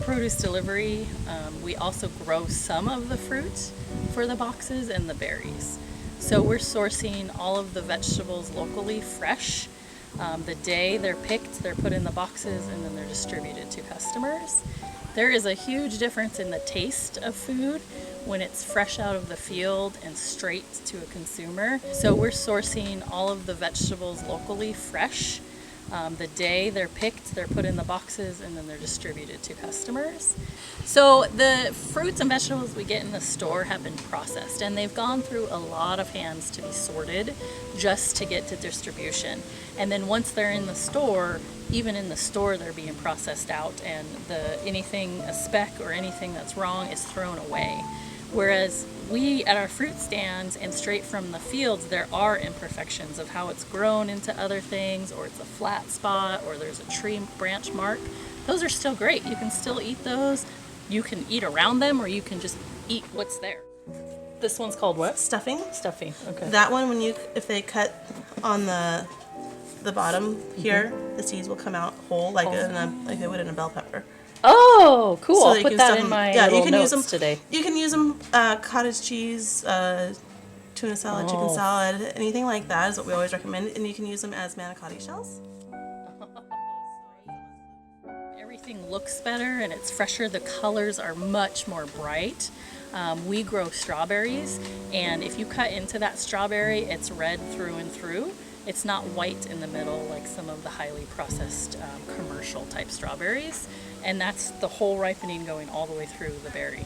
produce delivery. We also grow some of the fruit for the boxes and the berries. So we're sourcing all of the vegetables locally, fresh. The day they're picked, they're put in the boxes and then they're distributed to customers. There is a huge difference in the taste of food when it's fresh out of the field and straight to a consumer. So we're sourcing all of the vegetables locally, fresh. The day they're picked, they're put in the boxes and then they're distributed to customers. So the fruits and vegetables we get in the store have been processed, and they've gone through a lot of hands to be sorted just to get to distribution. And then once they're in the store, even in the store, they're being processed out, and anything, a speck or anything that's wrong is thrown away. Whereas we, at our fruit stands and straight from the fields, there are imperfections of how it's grown into other things, or it's a flat spot, or there's a tree branch mark. Those are still great. You can still eat those. You can eat around them, or you can just eat what's there. This one's called what? Stuffing. Stuffing, okay. That one, if they cut on the bottom here, the seeds will come out whole, like they would in a bell pepper. Oh, cool. So I'll put that in my little notes today. You can use them, cottage cheese, tuna salad, chicken salad, anything like that is what we always recommend. And you can use them as manicotti shells. Everything looks better and it's fresher. The colors are much more bright. We grow strawberries, and if you cut into that strawberry, it's red through and through. It's not white in the middle like some of the highly processed commercial type strawberries. And that's the whole ripening going all the way through the berry.